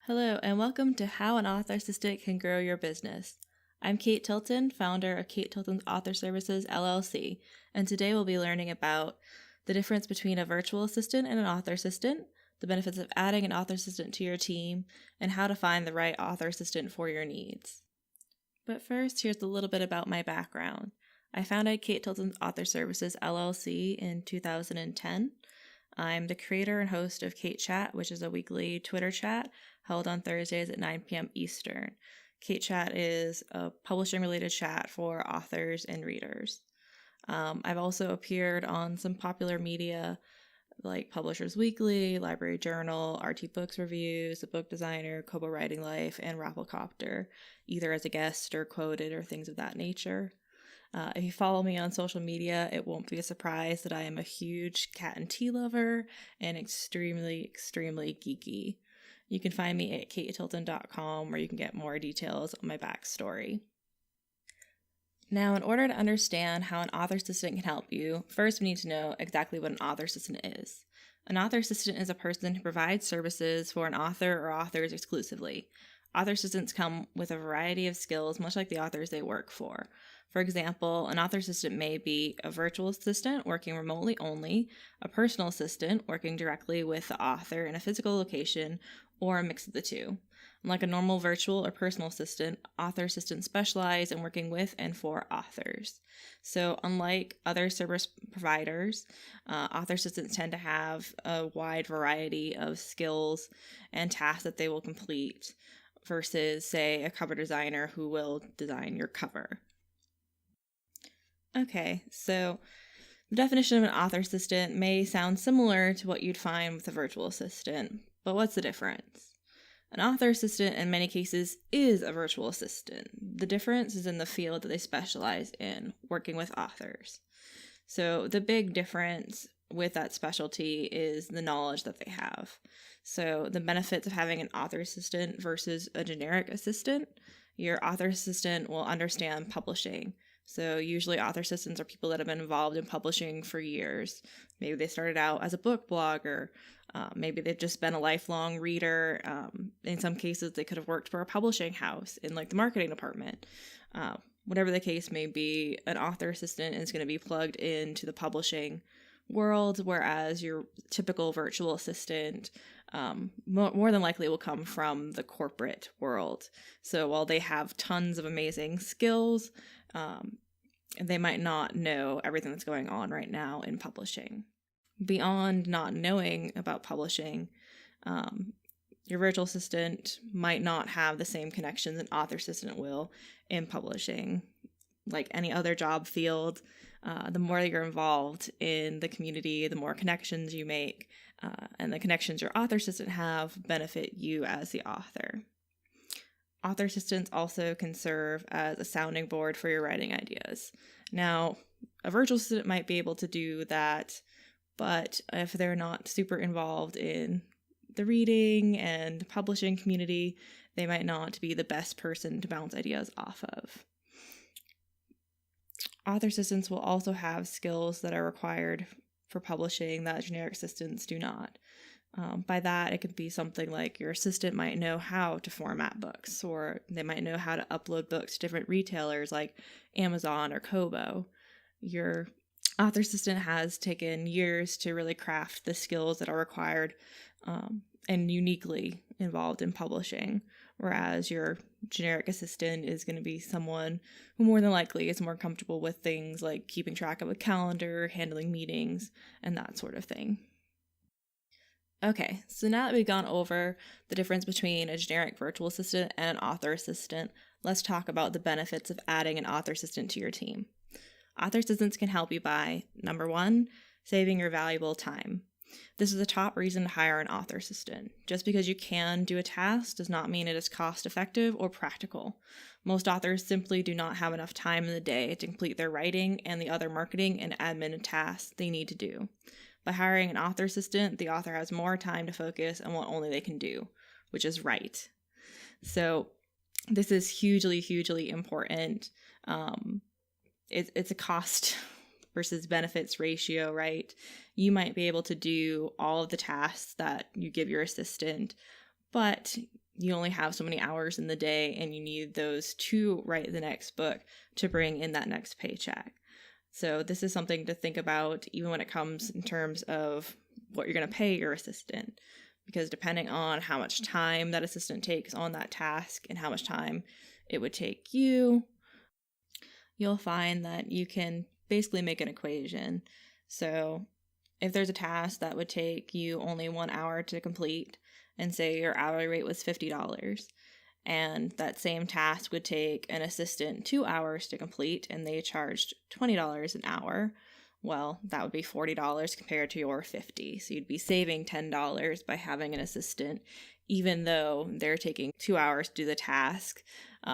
Hello, and welcome to How an Author Assistant Can Grow Your Business. I'm Kate Tilton, founder of Kate Tilton's Author Services, LLC, and today we'll be learning about the difference between a virtual assistant and an author assistant, the benefits of adding an author assistant to your team, and how to find the right author assistant for your needs. But first, here's a little bit about my background. I founded Kate Tilton's Author Services, LLC in 2010. I'm the creator and host of Kate Chat, which is a weekly Twitter chat held on Thursdays at 9 p.m. Eastern. Kate Chat is a publishing-related chat for authors and readers. I've also appeared on some popular media like Publishers Weekly, Library Journal, RT Books Reviews, The Book Designer, Kobo Writing Life, and Rafflecopter, either as a guest or quoted or things of that nature. If you follow me on social media, it won't be a surprise that I am a huge cat and tea lover and extremely geeky. You can find me at katetilton.com where you can get more details on my backstory. Now, in order to understand how an author assistant can help you, first we need to know exactly what an author assistant is. An author assistant is a person who provides services for an author or authors exclusively. Author assistants come with a variety of skills, much like the authors they work for. For example, an author assistant may be a virtual assistant working remotely only, a personal assistant working directly with the author in a physical location, or a mix of the two. Unlike a normal virtual or personal assistant, author assistants specialize in working with and for authors. So unlike other service providers, author assistants tend to have a wide variety of skills and tasks that they will complete versus, say, a cover designer who will design your cover. Okay, so the definition of an author assistant may sound similar to what you'd find with a virtual assistant, but what's the difference? An author assistant in many cases is a virtual assistant. The difference is in the field that they specialize in, working with authors. So the big difference with that specialty is the knowledge that they have. So the benefits of having an author assistant versus a generic assistant: your author assistant will understand publishing. So usually author assistants are people that have been involved in publishing for years. Maybe they started out as a book blogger. Maybe they've just been a lifelong reader. In some cases, they could have worked for a publishing house in like the marketing department. Whatever the case may be, an author assistant is going to be plugged into the publishing world, whereas your typical virtual assistant more than likely will come from the corporate world. So while they have tons of amazing skills, they might not know everything that's going on right now in publishing. Beyond not knowing about publishing, your virtual assistant might not have the same connections an author assistant will in publishing. Like any other job field, the more that you're involved in the community, the more connections you make, and the connections your author assistant have benefit you as the author. Author assistants also can serve as a sounding board for your writing ideas. Now, a virtual assistant might be able to do that, but if they're not super involved in the reading and publishing community, they might not be the best person to bounce ideas off of. Author assistants will also have skills that are required for publishing that generic assistants do not. By that, it could be something like your assistant might know how to format books, or they might know how to upload books to different retailers like Amazon or Kobo. Your author assistant has taken years to really craft the skills that are required and uniquely involved in publishing, whereas your generic assistant is going to be someone who more than likely is more comfortable with things like keeping track of a calendar, handling meetings, and that sort of thing. Okay, so now that we've gone over the difference between a generic virtual assistant and an author assistant, let's talk about the benefits of adding an author assistant to your team. Author assistants can help you by, number one, saving your valuable time. This is the top reason to hire an author assistant. Just because you can do a task does not mean it is cost-effective or practical. Most authors simply do not have enough time in the day to complete their writing and the other marketing and admin tasks they need to do. By hiring an author assistant, the author has more time to focus on what only they can do, which is write. So this is hugely important. It's a cost versus benefits ratio, right? You might be able to do all of the tasks that you give your assistant, but you only have so many hours in the day and you need those to write the next book to bring in that next paycheck. So this is something to think about even when it comes in terms of what you're going to pay your assistant, because depending on how much time that assistant takes on that task and how much time it would take you, you'll find that you can basically make an equation. So if there's a task that would take you only 1 hour to complete, and say your hourly rate was $50, and that same task would take an assistant 2 hours to complete, and they charged $20 an hour, well, that would be $40 compared to your $50. So you'd be saving $10 by having an assistant, even though they're taking 2 hours to do the task,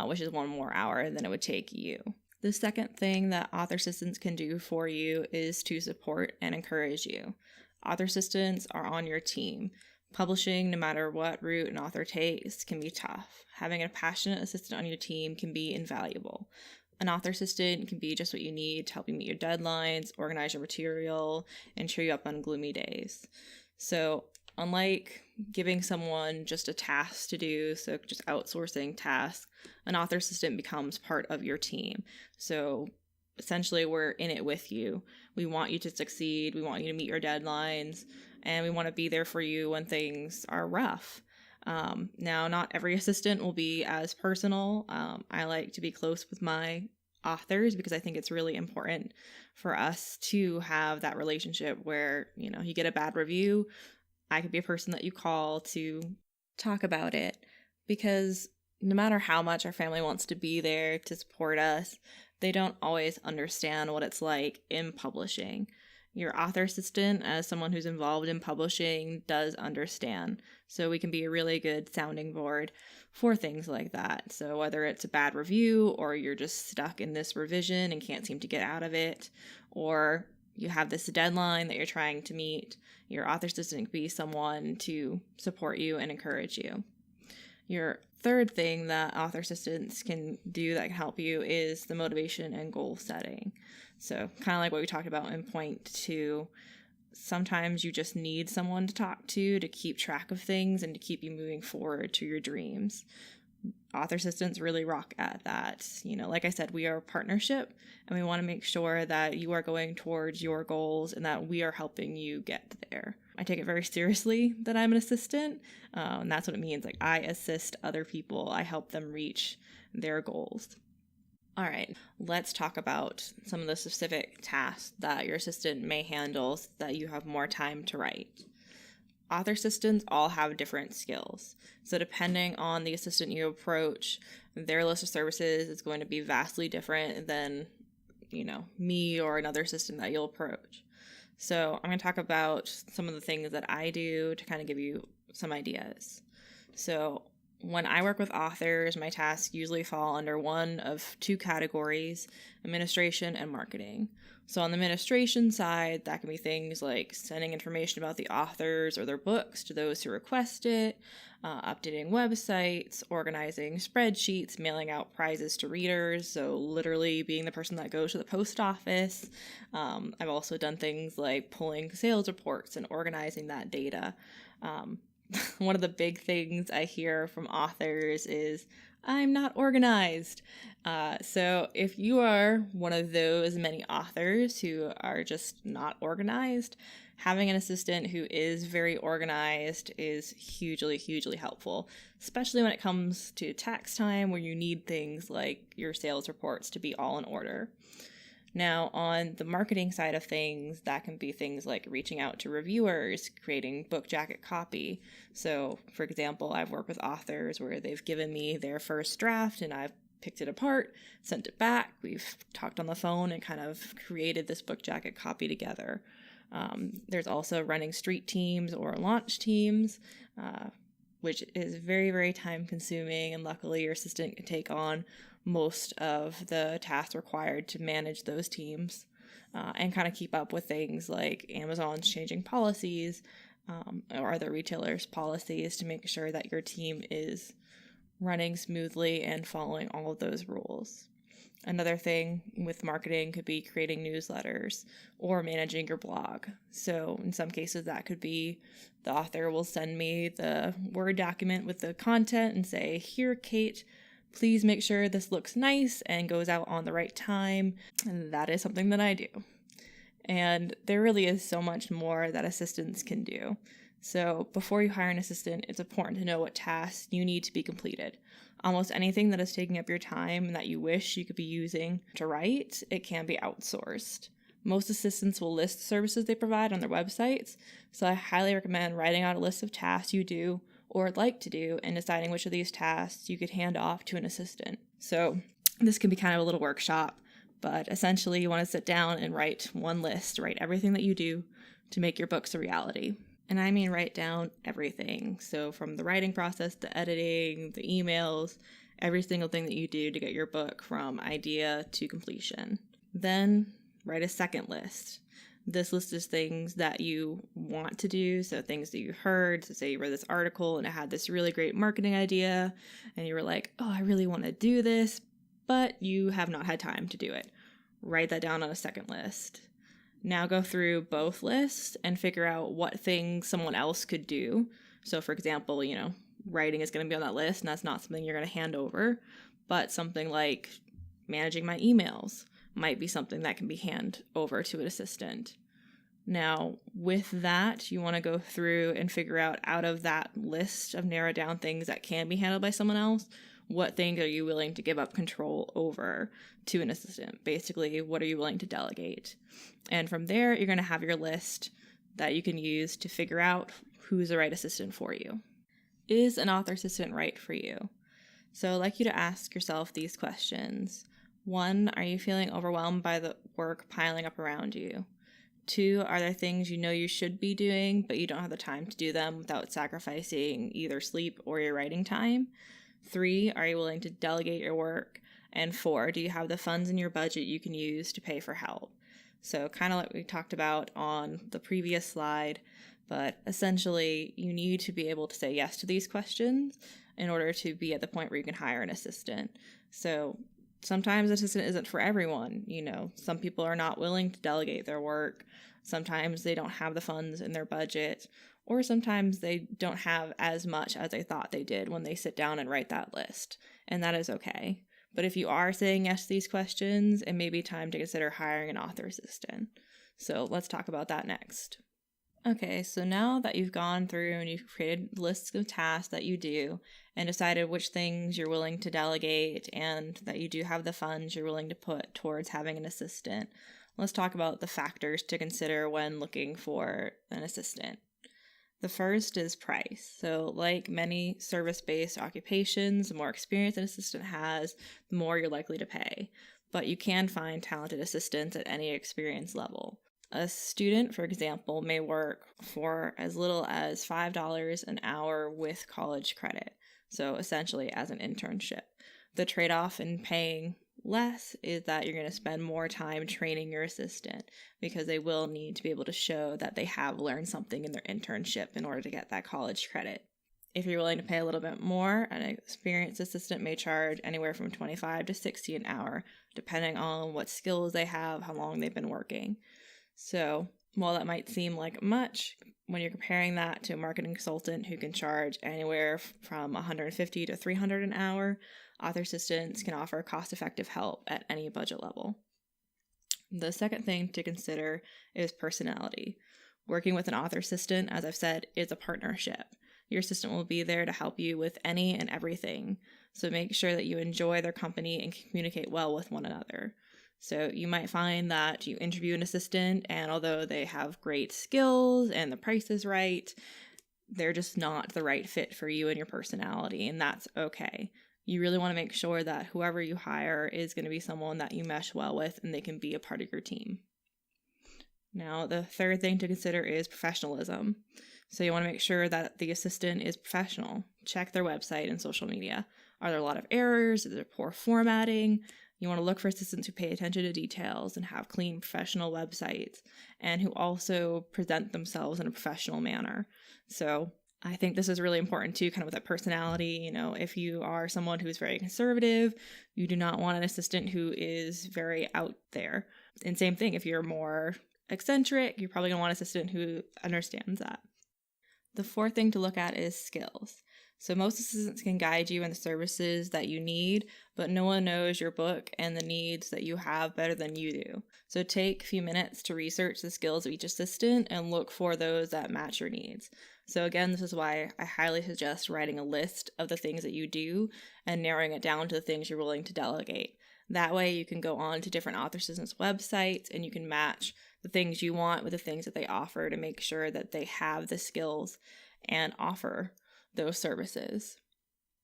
which is 1 more hour than it would take you. The second thing that author assistants can do for you is to support and encourage you. Author assistants are on your team. Publishing, no matter what route an author takes, can be tough. Having a passionate assistant on your team can be invaluable. An author assistant can be just what you need to help you meet your deadlines, organize your material, and cheer you up on gloomy days. So unlike giving someone just a task to do, so just outsourcing tasks, an author assistant becomes part of your team. So essentially, we're in it with you. We want you to succeed. We want you to meet your deadlines, and we want to be there for you when things are rough. Now, not every assistant will be as personal. I like to be close with my authors because I think it's really important for us to have that relationship where, you get a bad review, I could be a person that you call to talk about it, because no matter how much our family wants to be there to support us, they don't always understand what it's like in publishing. Your author assistant, as someone who's involved in publishing, does understand. So we can be a really good sounding board for things like that. So whether it's a bad review, or you're just stuck in this revision and can't seem to get out of it, or you have this deadline that you're trying to meet, your author assistant can be someone to support you and encourage you. Your third thing that author assistants can do that can help you is the motivation and goal setting. So kind of like what we talked about in point 2, sometimes you just need someone to talk to keep track of things and to keep you moving forward to your dreams. Author assistants really rock at that. Like I said, we are a partnership, and we want to make sure that you are going towards your goals and that we are helping you get there. I take it very seriously that I'm an assistant, and that's what it means. Like, I assist other people. I help them reach their goals. All right, let's talk about some of the specific tasks that your assistant may handle so that you have more time to write. Author assistants all have different skills. So depending on the assistant you approach, their list of services is going to be vastly different than, me or another assistant that you'll approach. So I'm going to talk about some of the things that I do to kind of give you some ideas. So when I work with authors, my tasks usually fall under one of 2 categories: administration and marketing. So on the administration side, that can be things like sending information about the authors or their books to those who request it, updating websites, organizing spreadsheets, mailing out prizes to readers, so literally being the person that goes to the post office. I've also done things like pulling sales reports and organizing that data. One of the big things I hear from authors is, I'm not organized. So if you are one of those many authors who are just not organized, having an assistant who is very organized is hugely, hugely helpful, especially when it comes to tax time where you need things like your sales reports to be all in order. Now, on the marketing side of things, that can be things like reaching out to reviewers, creating book jacket copy. So, for example, I've worked with authors where they've given me their first draft and I've picked it apart, sent it back. We've talked on the phone and kind of created this book jacket copy together. There's also running street teams or launch teams, which is very, very time consuming. And luckily, your assistant can take on most of the tasks required to manage those teams and kind of keep up with things like Amazon's changing policies or other retailers' policies to make sure that your team is running smoothly and following all of those rules. Another thing with marketing could be creating newsletters or managing your blog. So in some cases that could be the author will send me the Word document with the content and say, "Here, Kate, please make sure this looks nice and goes out on the right time." And that is something that I do. And there really is so much more that assistants can do. So before you hire an assistant, it's important to know what tasks you need to be completed. Almost anything that is taking up your time and that you wish you could be using to write, it can be outsourced. Most assistants will list the services they provide on their websites, so I highly recommend writing out a list of tasks you do or would like to do and deciding which of these tasks you could hand off to an assistant. So this can be kind of a little workshop, but essentially you want to sit down and write one list, write everything that you do to make your books a reality. And I mean write down everything. So from the writing process, the editing, the emails, every single thing that you do to get your book from idea to completion. Then write a second list. This list is things that you want to do, so things that you heard. So say you read this article and it had this really great marketing idea and you were like, "Oh, I really want to do this," but you have not had time to do it. Write that down on a second list. Now go through both lists and figure out what things someone else could do. So for example, writing is going to be on that list and that's not something you're going to hand over, but something like managing my emails might be something that can be handed over to an assistant. Now, with that, you want to go through and figure out of that list of narrowed down things that can be handled by someone else, what things are you willing to give up control over to an assistant? Basically, what are you willing to delegate? And from there, you're going to have your list that you can use to figure out who's the right assistant for you. Is an author assistant right for you? So I'd like you to ask yourself these questions. 1, are you feeling overwhelmed by the work piling up around you? 2, are there things you know you should be doing, but you don't have the time to do them without sacrificing either sleep or your writing time? 3, are you willing to delegate your work? And 4, do you have the funds in your budget you can use to pay for help? So kind of like we talked about on the previous slide, but essentially you need to be able to say yes to these questions in order to be at the point where you can hire an assistant. So sometimes an assistant isn't for everyone. Some people are not willing to delegate their work. Sometimes they don't have the funds in their budget, or sometimes they don't have as much as they thought they did when they sit down and write that list, and that is okay. But if you are saying yes to these questions, it may be time to consider hiring an author assistant. So let's talk about that next. Okay, so now that you've gone through and you've created lists of tasks that you do and decided which things you're willing to delegate and that you do have the funds you're willing to put towards having an assistant, let's talk about the factors to consider when looking for an assistant. The first is price. So like many service-based occupations, the more experience an assistant has, the more you're likely to pay. But you can find talented assistants at any experience level. A student, for example, may work for as little as $5 an hour with college credit. So essentially as an internship. The trade-off in paying less is that you're going to spend more time training your assistant because they will need to be able to show that they have learned something in their internship in order to get that college credit. If you're willing to pay a little bit more, an experienced assistant may charge anywhere from $25 to $60 an hour, depending on what skills they have, how long they've been working. So while that might seem like much, when you're comparing that to a marketing consultant who can charge anywhere from $150 to $300 an hour, author assistants can offer cost-effective help at any budget level. The second thing to consider is personality. Working with an author assistant, as I've said, is a partnership. Your assistant will be there to help you with any and everything, so make sure that you enjoy their company and communicate well with one another. So you might find that you interview an assistant, and although they have great skills and the price is right, they're just not the right fit for you and your personality, and that's okay. You really want to make sure that whoever you hire is going to be someone that you mesh well with and they can be a part of your team. Now, the third thing to consider is professionalism. So you want to make sure that the assistant is professional. Check their website and social media. Are there a lot of errors? Is there poor formatting? You want to look for assistants who pay attention to details and have clean, professional websites, and who also present themselves in a professional manner. So I think this is really important too, kind of with that personality. You know, if you are someone who's very conservative, you do not want an assistant who is very out there. And same thing, if you're more eccentric, you're probably going to want an assistant who understands that. The fourth thing to look at is skills. So most assistants can guide you in the services that you need, but no one knows your book and the needs that you have better than you do. So take a few minutes to research the skills of each assistant and look for those that match your needs. So again, this is why I highly suggest writing a list of the things that you do and narrowing it down to the things you're willing to delegate. That way you can go on to different author assistants' websites and you can match the things you want with the things that they offer to make sure that they have the skills and offer those services.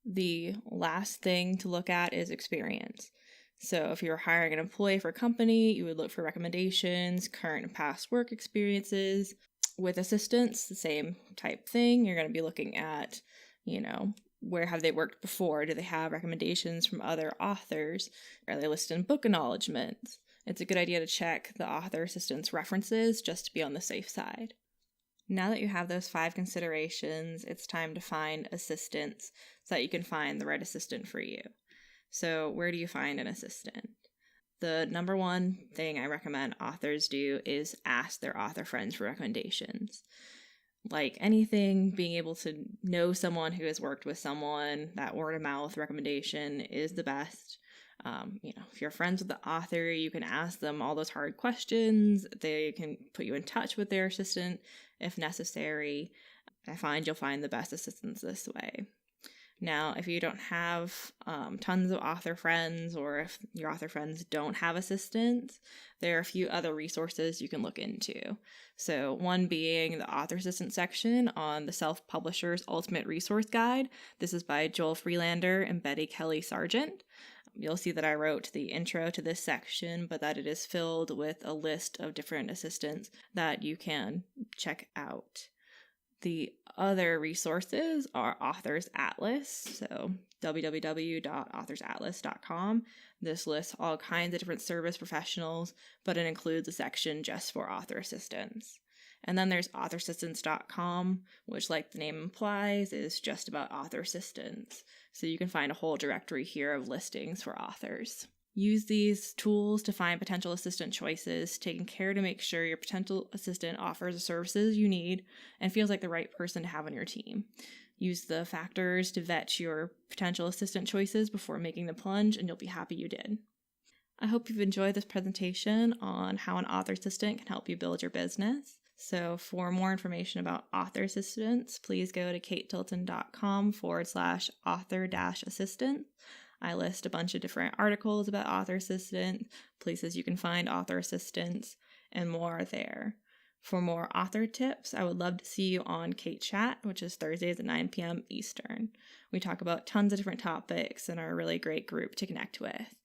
The last thing to look at is experience. So if you're hiring an employee for a company, you would look for recommendations, current and past work experiences. With assistants, the same type thing. You're going to be looking at, where have they worked before? Do they have recommendations from other authors? Are they listed in book acknowledgments? It's a good idea to check the author assistant's references just to be on the safe side. Now that you have those 5 considerations, it's time to find assistants so that you can find the right assistant for you. So where do you find an assistant? The number one thing I recommend authors do is ask their author friends for recommendations. Like anything, being able to know someone who has worked with someone, that word of mouth recommendation is the best. If you're friends with the author, you can ask them all those hard questions. They can put you in touch with their assistant if necessary. I find you'll find the best assistants this way. Now, if you don't have tons of author friends, or if your author friends don't have assistants, there are a few other resources you can look into. So one being the author assistant section on the Self-Publisher's Ultimate Resource Guide. This is by Joel Freelander and Betty Kelly Sargent. You'll see that I wrote the intro to this section, but that it is filled with a list of different assistants that you can check out. The other resources are Authors Atlas, so www.authorsatlas.com. This lists all kinds of different service professionals, but it includes a section just for author assistants. And then there's authorassistants.com, which, like the name implies, is just about author assistants. So you can find a whole directory here of listings for authors. Use these tools to find potential assistant choices, taking care to make sure your potential assistant offers the services you need and feels like the right person to have on your team. Use the factors to vet your potential assistant choices before making the plunge, and you'll be happy you did. I hope you've enjoyed this presentation on how an author assistant can help you build your business. So for more information about author assistants, please go to katetilton.com/author-assistant. I list a bunch of different articles about author assistants, places you can find author assistants, and more there. For more author tips, I would love to see you on Kate Chat, which is Thursdays at 9 p.m. Eastern. We talk about tons of different topics and are a really great group to connect with.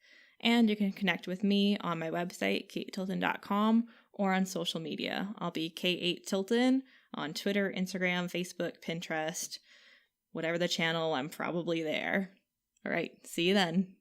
And you can connect with me on my website, katetilton.com, or on social media. I'll be K8Tilton on Twitter, Instagram, Facebook, Pinterest, whatever the channel, I'm probably there. All right, see you then.